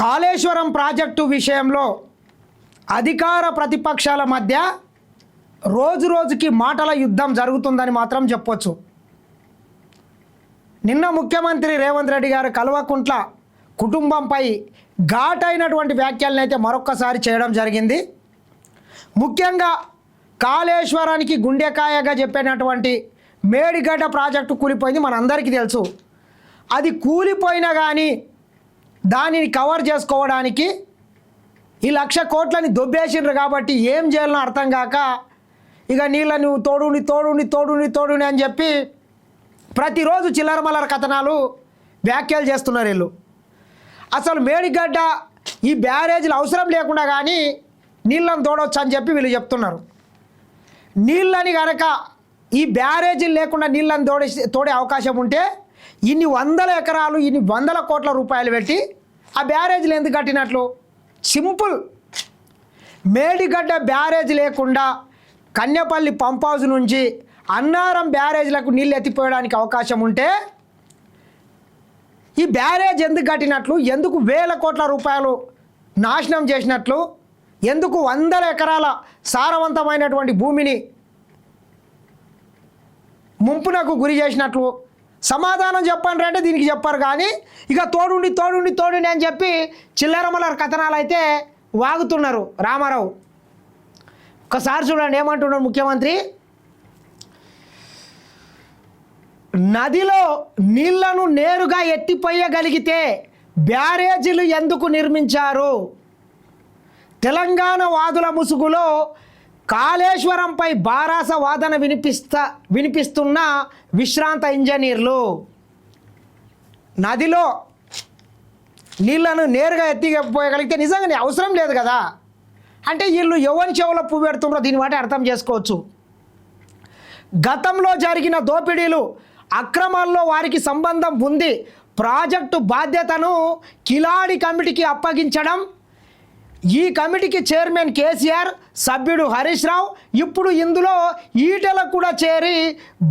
Kaleshwaram project విషయంలో అధికార ప్రతిపక్షాల మధ్య రోజురోజుకి మాటల యుద్ధం జరుగుతుందని మాత్రం చెప్పొచ్చు. నిన్న ముఖ్యమంత్రి రేవంత్ రెడ్డి గారు కల్వకుంట్ల కుటుంబంపై ఘాటైనటువంటి వ్యాఖ్యలను అయితే మరొక్కసారి చేయడం జరిగింది. ముఖ్యంగా కాళేశ్వరానికి గుండెకాయగా చెప్పినటువంటి మేడిగడ్డ ప్రాజెక్టు కూలిపోయింది, మనందరికీ తెలుసు. అది కూలిపోయినా కానీ దానిని కవర్ చేసుకోవడానికి ఈ 1,00,000 కోట్లని దొబ్బేసిండ్రు కాబట్టి ఏం చేయాలనో అర్థం కాక ఇక నీళ్ళను తోడుని అని చెప్పి ప్రతిరోజు చిల్లరమల్లర కథనాలు వ్యాఖ్యలు చేస్తున్నారు వీళ్ళు. అసలు మేడిగడ్డ ఈ బ్యారేజీలు అవసరం లేకుండా కానీ నీళ్ళను తోడవచ్చు అని చెప్పి వీళ్ళు చెప్తున్నారు. నీళ్ళని కనుక ఈ బ్యారేజీలు లేకుండా నీళ్ళని తోడే అవకాశం ఉంటే ఇన్ని 100 ఎకరాలు ఇన్ని 100 కోట్ల రూపాయలు పెట్టి ఆ బ్యారేజీలు ఎందుకు కట్టినట్లు? సింపుల్. మేడిగడ్డ బ్యారేజ్ లేకుండా కన్యపల్లి పంప్ హౌస్ నుంచి అన్నారం బ్యారేజ్లకు నీళ్ళు ఎత్తిపోయడానికి అవకాశం ఉంటే ఈ బ్యారేజ్ ఎందుకు కట్టినట్లు? ఎందుకు 1000 కోట్ల రూపాయలు నాశనం చేసినట్లు? ఎందుకు 100 ఎకరాల సారవంతమైనటువంటి భూమిని ముంపునకు గురి చేసినట్లు? సమాధానం చెప్పండి అంటే దీనికి చెప్పారు. కానీ ఇక తోడుండి అని చెప్పి చిల్లరమల్లర కథనాలు అయితే వాగుతున్నారు రామారావు. ఒకసారి చూడండి ఏమంటున్నారు ముఖ్యమంత్రి. నదిలో నీళ్లను నేరుగా ఎత్తిపోయగలిగితే బ్యారేజీలు ఎందుకు నిర్మించారు? తెలంగాణ వాదుల ముసుగులో కాళేశ్వరంపై బారాస వాదన వినిపిస్తున్న విశ్రాంత ఇంజనీర్లు. నదిలో నీళ్లను నేరుగా ఎత్తిపోయగలిగితే నిజంగానే అవసరం లేదు కదా అంటే వీళ్ళు ఎవరి చెవులో పువ్వు పెడుతుండ్రో దీని వాటి అర్థం చేసుకోవచ్చు. గతంలో జరిగిన దోపిడీలు అక్రమాల్లో వారికి సంబంధం ఉంది. ప్రాజెక్టు బాధ్యతను కిలాడి కమిటీకి అప్పగించడం, ఈ కమిటీకి చైర్మన్ కేసీఆర్, సభ్యుడు హరీష్ రావు, ఇప్పుడు ఇందులో ఈటెల కూడా చేరి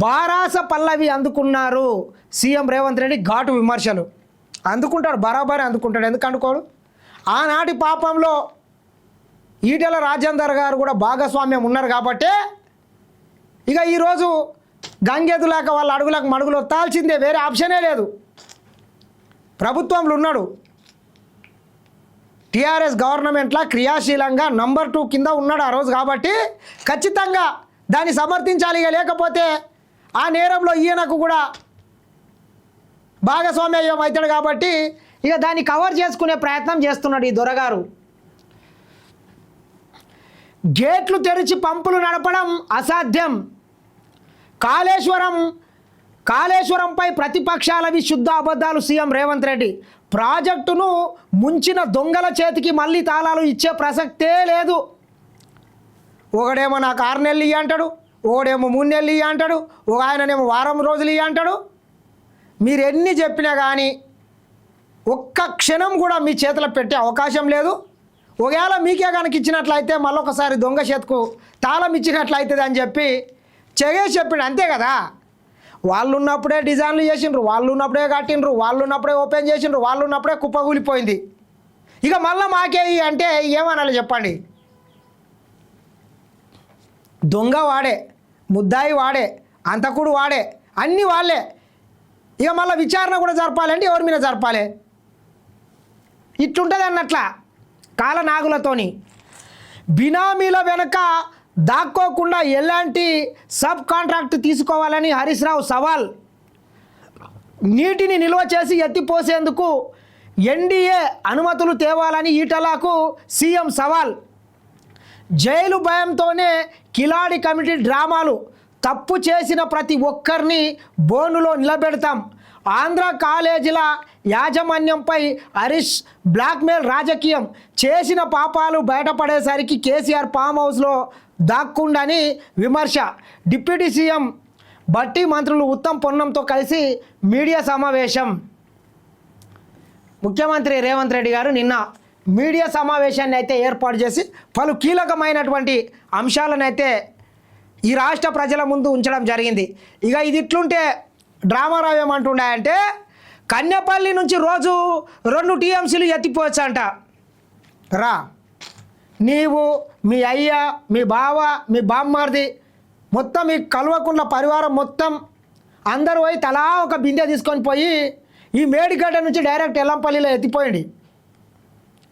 బారాస పల్లవి అందుకున్నారు. సీఎం రేవంత్ రెడ్డి ఘాటు విమర్శలు. అందుకుంటాడు, బరాబరి అందుకుంటాడు. ఎందుకు అనుకోడు? ఆనాటి పాపంలో ఈటెల రాజేందర్ గారు కూడా భాగస్వామ్యం ఉన్నారు కాబట్టే ఇక ఈరోజు గంగెదులాక వాళ్ళ అడుగులకు మడుగులు వత్తాల్సిందే, వేరే ఆప్షనే లేదు. ప్రభుత్వంలో ఉన్నాడు. టీఆర్ఎస్ గవర్నమెంట్లో క్రియాశీలంగా నంబర్ 2 కింద ఉన్నాడు ఆ రోజు. కాబట్టి ఖచ్చితంగా దాన్ని సమర్థించాలి. ఇక లేకపోతే ఆ నేరంలో ఈయనకు కూడా భాగస్వామ్యం అవుతాడు. కాబట్టి ఇక దాన్ని కవర్ చేసుకునే ప్రయత్నం చేస్తున్నాడు ఈ దొరగారు. గేట్లు తెరిచి పంపులు నడపడం అసాధ్యం. కాళేశ్వరంపై ప్రతిపక్షాలవి శుద్ధ అబద్ధాలు. సీఎం రేవంత్ రెడ్డి ప్రాజెక్టును ముంచిన దొంగల చేతికి మళ్ళీ తాళాలు ఇచ్చే ప్రసక్తే లేదు. ఒకడేమో నాకు 6 నెలలు ఇయ్య అంటాడు, ఒకడేమో 3 నెలలు ఇయ్య అంటాడు, ఒక ఆయననేమో వారం రోజులు ఇయ్య అంటాడు. మీరు ఎన్ని చెప్పినా కానీ ఒక్క క్షణం కూడా మీ చేతిలో పెట్టే అవకాశం లేదు. ఒకవేళ మీకే కనుక ఇచ్చినట్లయితే మళ్ళొకసారి దొంగ చేతికు తాళం ఇచ్చినట్లయితుంది అని చెప్పి చెప్పిండు. అంతే కదా. వాళ్ళు ఉన్నప్పుడే డిజైన్లు చేసిండ్రు, వాళ్ళు ఉన్నప్పుడే కట్టిండ్రు, వాళ్ళు ఉన్నప్పుడే ఓపెన్ చేసిండ్రు, వాళ్ళు ఉన్నప్పుడే కుప్పకూలిపోయింది. ఇక మళ్ళీ మాకే అంటే ఏమనాలి చెప్పండి? దొంగ వాడే, ముద్దాయి వాడే, అంతకుడు వాడే, అన్నీ వాళ్ళే. ఇక మళ్ళీ విచారణ కూడా జరపాలంటే ఎవరి మీద జరపాలి? ఇట్లుంటుంది అన్నట్ల కాలనాగులతోని. బినామీల వెనక దాక్కోకుండా ఎలాంటి సబ్ కాంట్రాక్ట్ తీసుకోవాలని హరీష్ రావు సవాల్. నీటిని నిల్వ చేసి ఎత్తిపోసేందుకు ఎన్డీఏ అనుమతులు తేవాలని ఈటలకు సీఎం సవాల్. జైలు భయంతోనే కిలాడి కమిటీ డ్రామాలు. తప్పు చేసిన ప్రతి ఒక్కరిని బోనులో నిలబెడతాం. ఆంధ్ర కాలేజీల యాజమాన్యంపై హరీష్ బ్లాక్మెయిల్ రాజకీయం. చేసిన పాపాలు బయటపడేసరికి కేసీఆర్ ఫామ్ హౌస్లో దాక్కుండని విమర్శ. డిప్యూటీ సీఎం బట్టి మంత్రులు ఉత్తమ్ పొన్నంతో కలిసి మీడియా సమావేశం. ముఖ్యమంత్రి రేవంత్ రెడ్డి గారు నిన్న మీడియా సమావేశాన్ని అయితే ఏర్పాటు చేసి పలు కీలకమైనటువంటి అంశాలను అయితే ఈ రాష్ట్ర ప్రజల ముందు ఉంచడం జరిగింది. ఇక ఇది ఇట్లుంటే డ్రామారావు ఏమంటుండే అంటే కన్యపల్లి నుంచి రోజు 2 టీఎంసీలు ఎత్తిపోవచ్చు అంట. రా, నీవు, మీ అయ్య, మీ బావ, మీ బామ్మారిది, మొత్తం ఈ కల్వకుంట్ల పరివారం మొత్తం అందరూ పోయి తలా ఒక బిందె తీసుకొని పోయి ఈ మేడిగడ్డ నుంచి డైరెక్ట్ ఎల్లంపల్లిలో ఎత్తిపోయింది.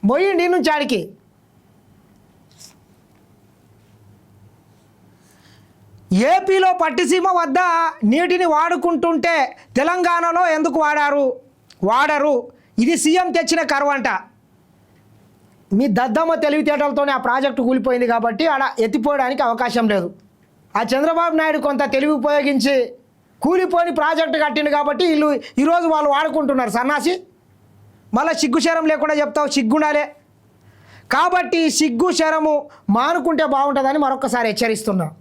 పోయిండి నుంచి ఆడికి. ఏపీలో పట్టిసీమ వద్ద నీటిని వాడుకుంటుంటే తెలంగాణలో ఎందుకు వాడరు? ఇది సీఎం తెచ్చిన కరువంట. మీ దద్దమ్మ తెలివితేటలతోనే ఆ ప్రాజెక్టు కూలిపోయింది కాబట్టి ఆడ ఎత్తిపోయడానికి అవకాశం లేదు. ఆ చంద్రబాబు నాయుడు కొంత తెలివి ఉపయోగించి కూలిపోయిన ప్రాజెక్టు కట్టిండు కాబట్టి ఈరోజు వాళ్ళు వాడుకుంటున్నారు. సన్నాసి, మళ్ళీ సిగ్గు శరం లేకుండా చెప్తావు, సిగ్గుండాలే. కాబట్టి సిగ్గు శరము మానుకుంటే బాగుంటుందని మరొకసారి హెచ్చరిస్తున్నా.